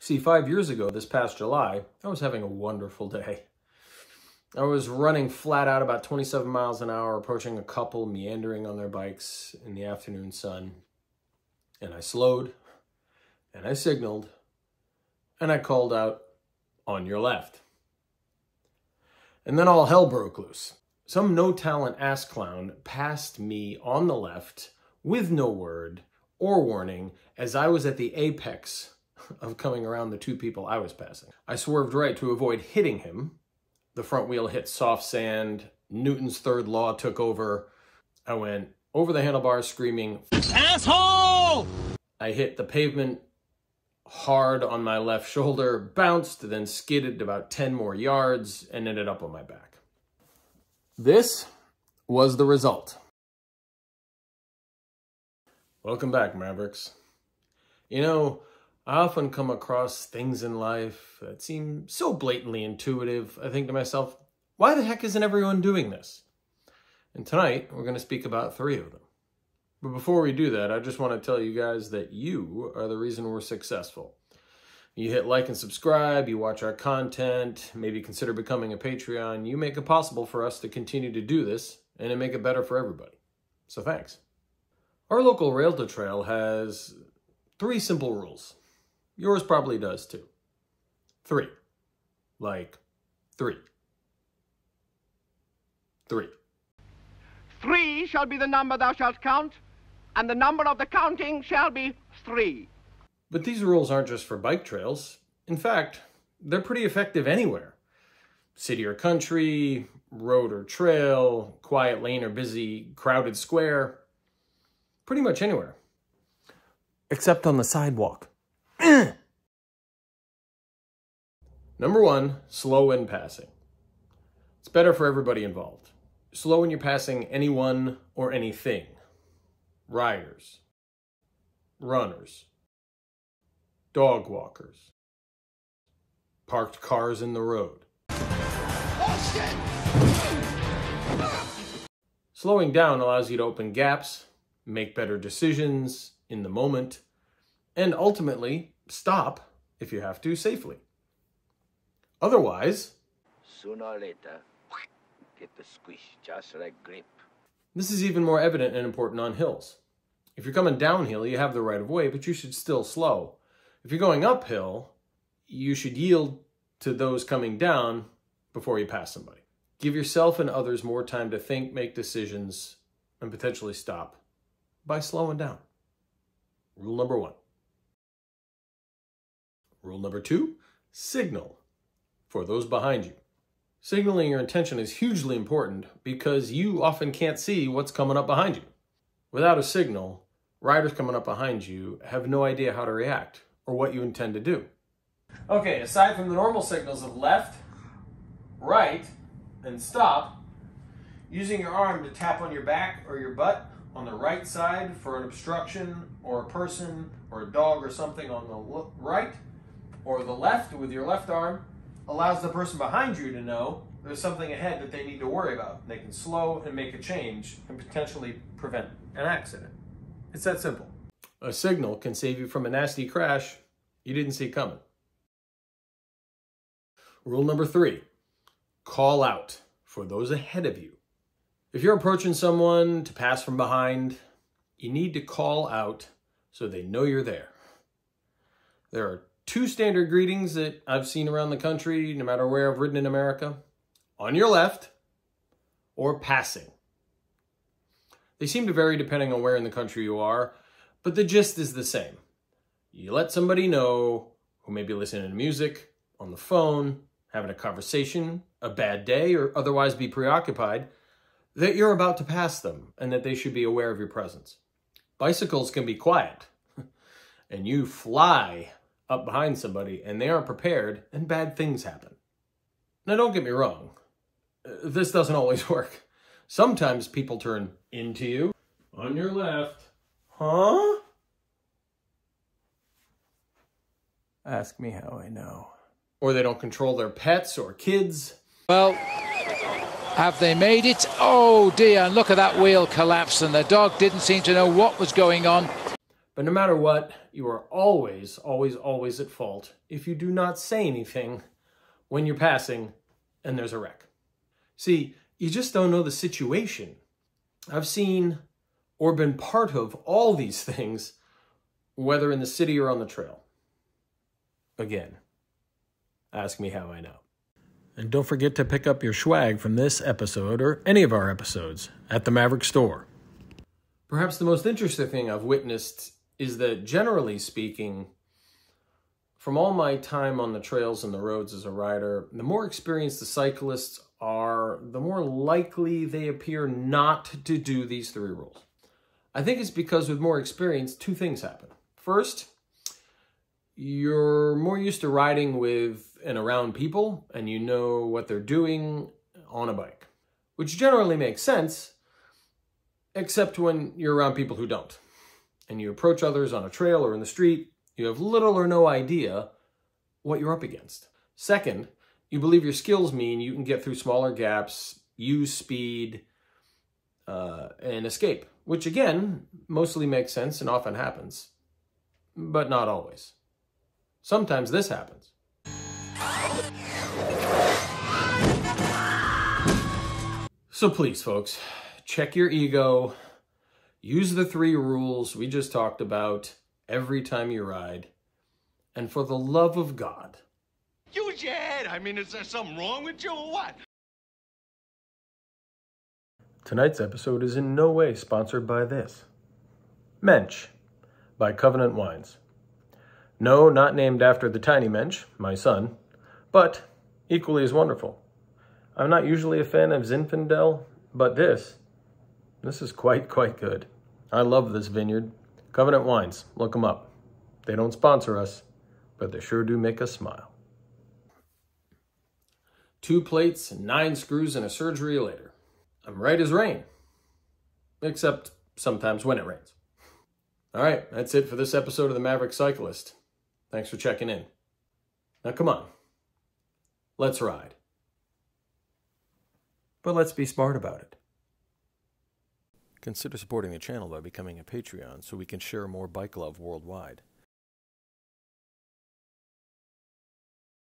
See, 5 years ago, this past July, I was having a wonderful day. I was running flat out about 27 miles an hour, approaching a couple meandering on their bikes in the afternoon sun. And I slowed, and I signaled, and I called out, "On your left." And then all hell broke loose. Some no-talent ass clown passed me on the left with no word or warning as I was at the apex of coming around the two people I was passing. I swerved right to avoid hitting him. The front wheel hit soft sand. Newton's third law took over. I went over the handlebars screaming, "Asshole!" I hit the pavement hard on my left shoulder, bounced, then skidded about 10 more yards and ended up on my back. This was the result. Welcome back, Mavericks. You know, I often come across things in life that seem so blatantly intuitive. I think to myself, why the heck isn't everyone doing this? And tonight, we're going to speak about 3 of them. But before we do that, I just want to tell you guys that you are the reason we're successful. You hit like and subscribe, you watch our content, maybe consider becoming a Patreon. You make it possible for us to continue to do this and to make it better for everybody. So thanks. Our local rail to trail has 3 simple rules. Yours probably does too. 3. Like 3. 3. 3 shall be the number thou shalt count, and the number of the counting shall be 3. But these rules aren't just for bike trails. In fact, they're pretty effective anywhere. City or country, road or trail, quiet lane or busy, crowded square. Pretty much anywhere. Except on the sidewalk. Number 1, slow in passing. It's better for everybody involved. Slow when you're passing anyone or anything. Riders, runners, dog walkers, parked cars in the road. Oh, shit! Slowing down allows you to open gaps, make better decisions in the moment, and ultimately stop, if you have to, safely. Otherwise, sooner or later, get the squish, just like grip. This is even more evident and important on hills. If you're coming downhill, you have the right of way, but you should still slow. If you're going uphill, you should yield to those coming down before you pass somebody. Give yourself and others more time to think, make decisions, and potentially stop by slowing down. Rule number 1. Rule number 2, signal for those behind you. Signaling your intention is hugely important because you often can't see what's coming up behind you. Without a signal, riders coming up behind you have no idea how to react or what you intend to do. Okay, aside from the normal signals of left, right, and stop, using your arm to tap on your back or your butt on the right side for an obstruction or a person or a dog or something on the right, or the left with your left arm, allows the person behind you to know there's something ahead that they need to worry about. They can slow and make a change and potentially prevent an accident. It's that simple. A signal can save you from a nasty crash you didn't see coming. Rule number 3, call out for those ahead of you. If you're approaching someone to pass from behind, you need to call out so they know you're there. There are 2 standard greetings that I've seen around the country, no matter where I've ridden in America. On your left, or passing. They seem to vary depending on where in the country you are, but the gist is the same. You let somebody know who may be listening to music, on the phone, having a conversation, a bad day, or otherwise be preoccupied, that you're about to pass them and that they should be aware of your presence. Bicycles can be quiet, and you fly up behind somebody and they aren't prepared and bad things happen. Now don't get me wrong, this doesn't always work. Sometimes people turn into you. On your left. Huh? Ask me how I know. Or they don't control their pets or kids. Well, have they made it? Oh dear, and look at that wheel collapse, and the dog didn't seem to know what was going on. But no matter what, you are always, always, always at fault if you do not say anything when you're passing and there's a wreck. See, you just don't know the situation. I've seen or been part of all these things, whether in the city or on the trail. Again, ask me how I know. And don't forget to pick up your SCHWAG from this episode or any of our episodes at the Maverick Store. Perhaps the most interesting thing I've witnessed is that, generally speaking, from all my time on the trails and the roads as a rider, the more experienced the cyclists are, the more likely they appear not to do these 3 rules. I think it's because with more experience, 2 things happen. First, you're more used to riding with and around people, and you know what they're doing on a bike, which generally makes sense, except when you're around people who don't. And you approach others on a trail or in the street, you have little or no idea what you're up against. Second, you believe your skills mean you can get through smaller gaps, use speed, and escape, which again, mostly makes sense and often happens, but not always. Sometimes this happens. So please, folks, check your ego. Use the 3 rules we just talked about every time you ride. And for the love of God, use your head. I mean, is there something wrong with you or what? tonight's episode is in no way sponsored by this. Mensch by Covenant Wines. No, not named after the tiny Mensch, my son, but equally as wonderful. I'm not usually a fan of Zinfandel, but this is quite good. I love this vineyard. Covenant Wines, look them up. They don't sponsor us, but they sure do make us smile. 2 plates and 9 screws and a surgery later. I'm right as rain. Except sometimes when it rains. All right, that's it for this episode of the Maverick Cyclist. Thanks for checking in. Now come on, let's ride. But let's be smart about it. Consider supporting the channel by becoming a Patreon so we can share more bike love worldwide.